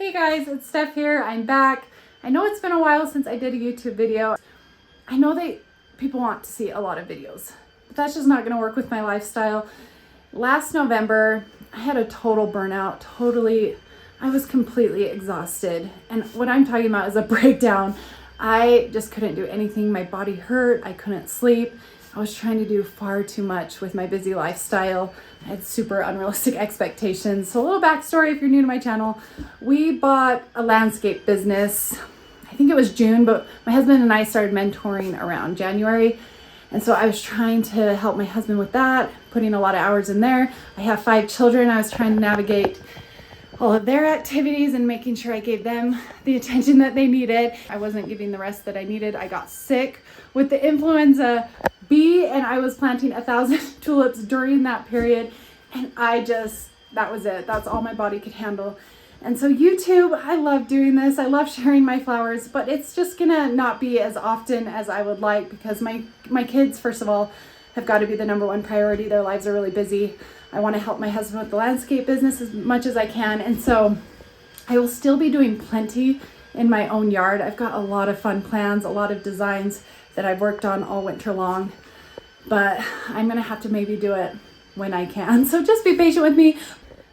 Hey guys, it's Steph here. I'm back. I know it's been a while since I did a YouTube video. I know that people want to see a lot of videos, but that's just not gonna work with my lifestyle. Last November, I had a total burnout. I was completely exhausted. And what I'm talking about is a breakdown. I just couldn't do anything. My body hurt. I couldn't sleep. I was trying to do far too much with my busy lifestyle. I had super unrealistic expectations. So a little backstory if you're new to my channel. We bought a landscape business. I think it was June, but my husband and I started mentoring around January. And so I was trying to help my husband with that, putting a lot of hours in there. I have 5 children. I was trying to navigate all of their activities and making sure I gave them the attention that they needed. I wasn't giving the rest that I needed. I got sick with the influenza B and I was planting 1,000 tulips during that period. And that was it. That's all my body could handle. And so YouTube, I love doing this. I love sharing my flowers, but it's just gonna not be as often as I would like because my kids, first of all, have got to be the #1 priority. Their lives are really busy. I want to help my husband with the landscape business as much as I can. And so I will still be doing plenty in my own yard. I've got a lot of fun plans, a lot of designs that I've worked on all winter long, but I'm gonna have to maybe do it when I can. So just be patient with me.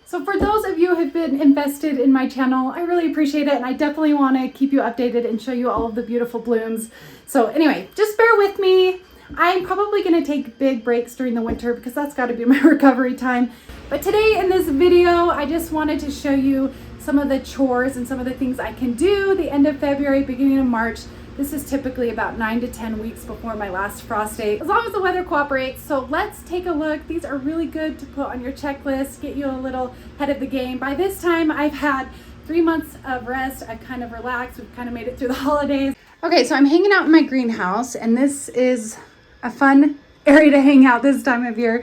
So for those of you who have been invested in my channel, I really appreciate it. And I definitely want to keep you updated and show you all of the beautiful blooms. So anyway, just bear with me. I'm probably going to take big breaks during the winter because that's got to be my recovery time. But today in this video, I just wanted to show you some of the chores and some of the things I can do the end of February, beginning of March. This is typically about 9 to 10 weeks before my last frost date, as long as the weather cooperates. So let's take a look. These are really good to put on your checklist, get you a little ahead of the game. By this time, I've had 3 months of rest. I've kind of relaxed. We've kind of made it through the holidays. Okay, so I'm hanging out in my greenhouse, and this is a fun area to hang out this time of year.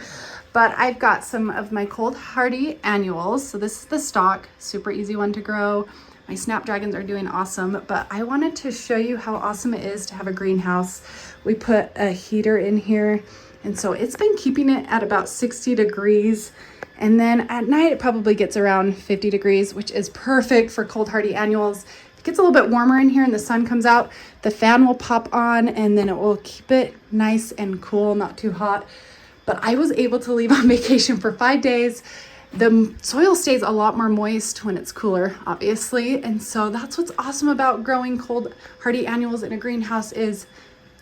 But I've got some of my cold hardy annuals. So this is the stalk, super easy one to grow. My snapdragons are doing awesome, but I wanted to show you how awesome it is to have a greenhouse. We put a heater in here, and so it's been keeping it at about 60 degrees. And then at night, it probably gets around 50 degrees, which is perfect for cold hardy annuals. It gets a little bit warmer in here and the sun comes out, the fan will pop on and then it will keep it nice and cool, not too hot. But I was able to leave on vacation for 5 days. The soil stays a lot more moist when it's cooler, obviously. And so that's what's awesome about growing cold hardy annuals in a greenhouse is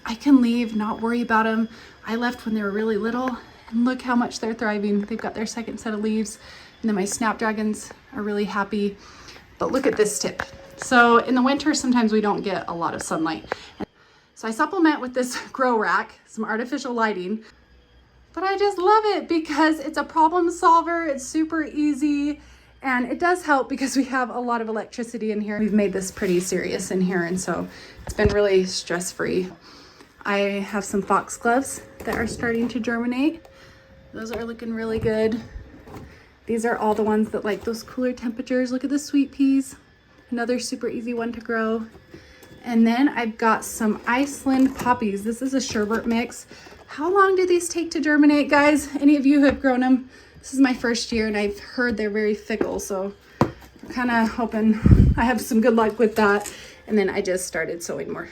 I can leave, not worry about them. I left when they were really little and look how much they're thriving. They've got their second set of leaves. And then my snapdragons are really happy. But look at this tip. So in the winter, sometimes we don't get a lot of sunlight. So I supplement with this grow rack, some artificial lighting. But I just love it because it's a problem solver. It's super easy and it does help because we have a lot of electricity in here. We've made this pretty serious in here and so it's been really stress-free. I have some foxgloves that are starting to germinate. Those are looking really good. These are all the ones that like those cooler temperatures. Look at the sweet peas. Another super easy one to grow. And then I've got some Iceland poppies. This is a sherbet mix. How long do these take to germinate, guys? Any of you who have grown them? This is my first year and I've heard they're very fickle, so I'm kind of hoping I have some good luck with that. And then I just started sowing more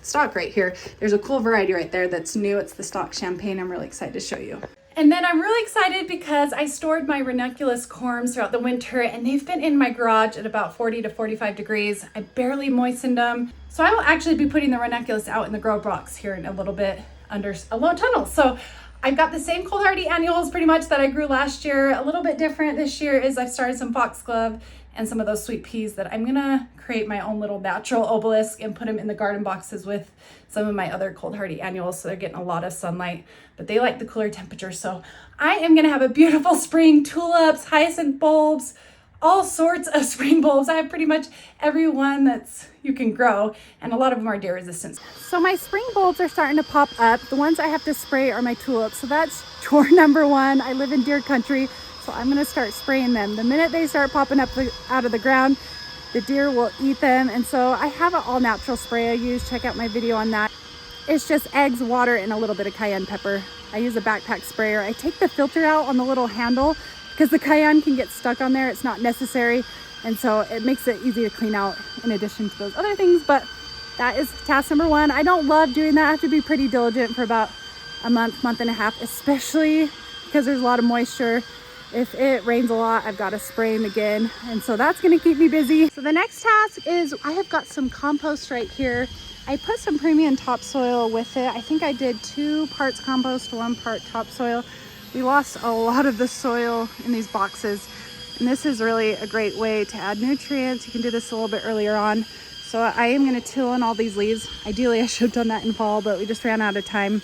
stock right here. There's a cool variety right there that's new. It's the stock champagne. I'm really excited to show you. And then I'm really excited because I stored my ranunculus corms throughout the winter and they've been in my garage at about 40 to 45 degrees. I barely moistened them. So I will actually be putting the ranunculus out in the grow box here in a little bit under a low tunnel. So I've got the same cold hardy annuals pretty much that I grew last year. A little bit different this year is I've started some foxglove and some of those sweet peas that I'm gonna create my own little natural obelisk and put them in the garden boxes with some of my other cold hardy annuals. So they're getting a lot of sunlight, but they like the cooler temperature. So I am gonna have a beautiful spring, tulips, hyacinth bulbs, all sorts of spring bulbs. I have pretty much every one that's you can grow, and a lot of them are deer resistant. So my spring bulbs are starting to pop up. The ones I have to spray are my tulips. So that's chore #1. I live in deer country, so I'm gonna start spraying them. The minute they start popping up out of the ground, the deer will eat them. And so I have an all natural spray I use. Check out my video on that. It's just eggs, water, and a little bit of cayenne pepper. I use a backpack sprayer. I take the filter out on the little handle because the cayenne can get stuck on there. It's not necessary. And so it makes it easy to clean out in addition to those other things. But that is task number one. I don't love doing that. I have to be pretty diligent for about a month and a half, especially because there's a lot of moisture. If it rains a lot, I've got to spray them again. And so that's going to keep me busy. So the next task is I have got some compost right here. I put some premium topsoil with it. I think I did 2 parts compost, 1 part topsoil. We lost a lot of the soil in these boxes. And this is really a great way to add nutrients. You can do this a little bit earlier on. So I am going to till in all these leaves. Ideally, I should have done that in fall, but we just ran out of time.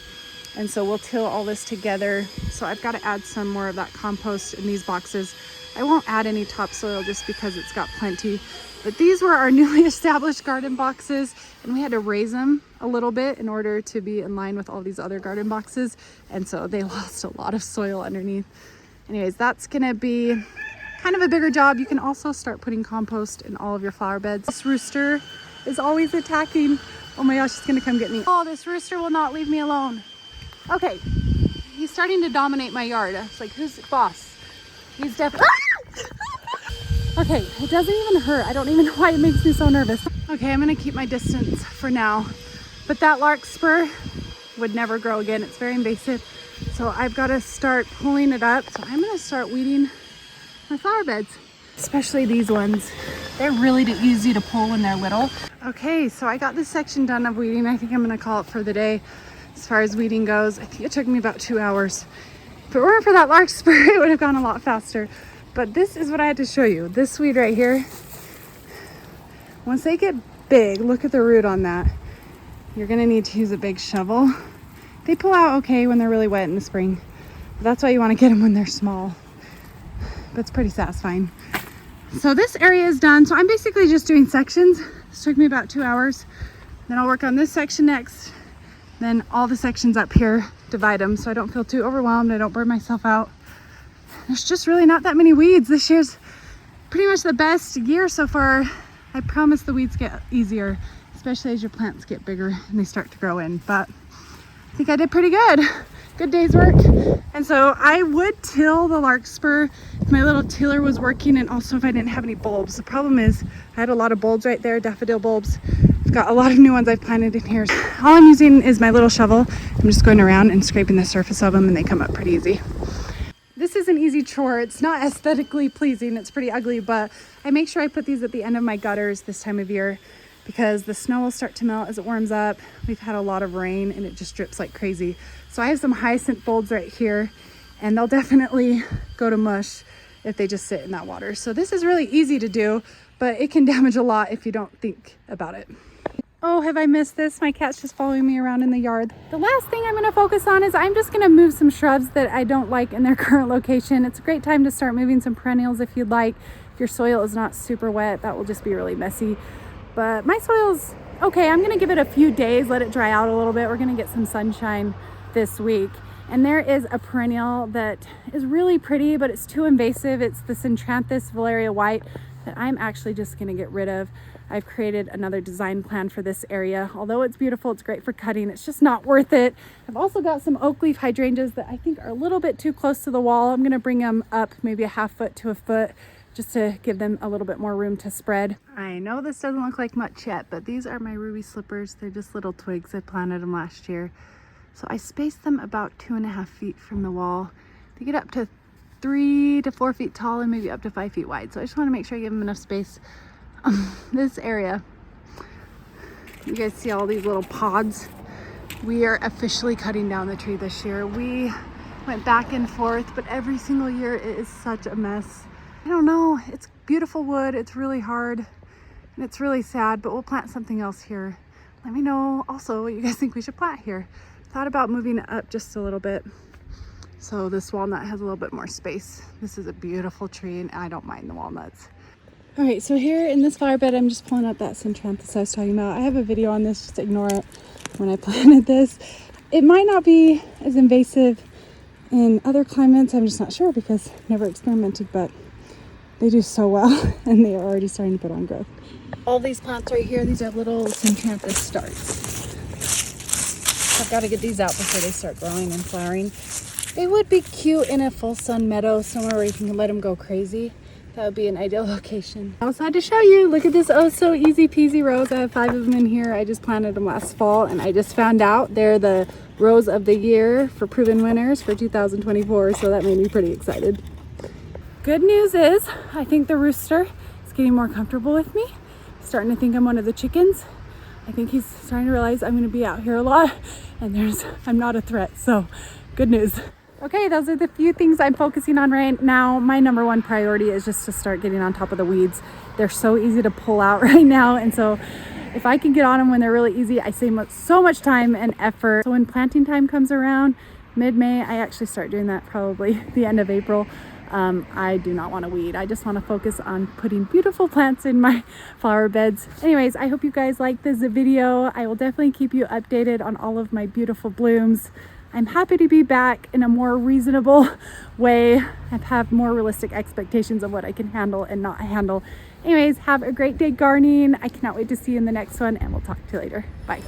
And so we'll till all this together. So I've got to add some more of that compost in these boxes. I won't add any topsoil just because it's got plenty. But these were our newly established garden boxes, and we had to raise them a little bit in order to be in line with all these other garden boxes. And so they lost a lot of soil underneath. Anyways, that's going to be kind of a bigger job. You can also start putting compost in all of your flower beds. This rooster is always attacking. Oh my gosh, it's gonna come get me. Oh, this rooster will not leave me alone. Okay, he's starting to dominate my yard. It's like, who's boss? He's definitely... Okay, it doesn't even hurt. I don't even know why it makes me so nervous. Okay, I'm gonna keep my distance for now. But that larkspur would never grow again. It's very invasive. So I've got to start pulling it up. So I'm gonna start weeding my flower beds, especially these ones. They're really easy to pull when they're little. Okay, so I got this section done of weeding. I think I'm gonna call it for the day as far as weeding goes. I think it took me about 2 hours. If it weren't for that larkspur, it would have gone a lot faster. But this is what I had to show you. This weed right here, once they get big, look at the root on that. You're gonna need to use a big shovel. They pull out okay when they're really wet in the spring. But that's why you wanna get them when they're small. That's pretty satisfying. So this area is done. So I'm basically just doing sections. This took me about 2 hours. Then I'll work on this section next. Then all the sections up here, divide them so I don't feel too overwhelmed. I don't burn myself out. There's just really not that many weeds. This year's pretty much the best year so far. I promise the weeds get easier, especially as your plants get bigger and they start to grow in. But I think I did pretty good. Good day's work. And so I would till the larkspur if my little tiller was working, and also if I didn't have any bulbs. The problem is I had a lot of bulbs right there, daffodil bulbs. I've got a lot of new ones I've planted in here. All I'm using is my little shovel. I'm just going around and scraping the surface of them, and they come up pretty easy. This is an easy chore. It's not aesthetically pleasing. It's pretty ugly, but I make sure I put these at the end of my gutters this time of year because the snow will start to melt as it warms up. We've had a lot of rain and it just drips like crazy. So I have some hyacinth bulbs right here, and they'll definitely go to mush if they just sit in that water. So this is really easy to do, but it can damage a lot if you don't think about it. Oh, have I missed this? My cat's just following me around in the yard. The last thing I'm gonna focus on is I'm just gonna move some shrubs that I don't like in their current location. It's a great time to start moving some perennials if you'd like. If your soil is not super wet, that will just be really messy. But my soil's okay. I'm gonna give it a few days, let it dry out a little bit. We're gonna get some sunshine this week. And there is a perennial that is really pretty, but it's too invasive. It's the Centranthus Valeria White that I'm actually just gonna get rid of. I've created another design plan for this area. Although it's beautiful, it's great for cutting, it's just not worth it. I've also got some oak leaf hydrangeas that I think are a little bit too close to the wall. I'm gonna bring them up maybe a half foot to a foot just to give them a little bit more room to spread. I know this doesn't look like much yet, but these are my ruby slippers. They're just little twigs. I planted them last year. So I spaced them about 2.5 feet from the wall. They get up to 3 to 4 feet tall and maybe up to 5 feet wide. So I just want to make sure I give them enough space. This area, you guys see all these little pods. We are officially cutting down the tree this year. We went back and forth, but every single year it is such a mess. I don't know, it's beautiful wood, it's really hard, and it's really sad, but we'll plant something else here. Let me know also what you guys think we should plant here. Thought about moving it up just a little bit. So this walnut has a little bit more space. This is a beautiful tree and I don't mind the walnuts. All right, so here in this flower bed, I'm just pulling up that Centranthus I was talking about. I have a video on this, just ignore it when I planted this. It might not be as invasive in other climates. I'm just not sure because I've never experimented, but they do so well and they are already starting to put on growth. All these plants right here, these are little Centranthus starts. I've got to get these out before they start growing and flowering. They would be cute in a full sun meadow, somewhere where you can let them go crazy. that would be an ideal location. I also had to show you, look at this oh so easy peasy rose. I have 5 of them in here. I just planted them last fall and I just found out they're the rose of the year for proven winners for 2024. So that made me pretty excited. Good news is I think the rooster is getting more comfortable with me. He's starting to think I'm one of the chickens. I think he's starting to realize I'm going to be out here a lot and I'm not a threat. So good news. Okay, those are the few things I'm focusing on right now. My number one priority is just to start getting on top of the weeds. They're so easy to pull out right now. And so if I can get on them when they're really easy, I save so much time and effort. So when planting time comes around, mid-May, I actually start doing that probably the end of April. I do not want to weed. I just want to focus on putting beautiful plants in my flower beds. Anyways, I hope you guys like this video. I will definitely keep you updated on all of my beautiful blooms. I'm happy to be back in a more reasonable way and have more realistic expectations of what I can handle and not handle. Anyways, have a great day gardening. I cannot wait to see you in the next one and we'll talk to you later. Bye.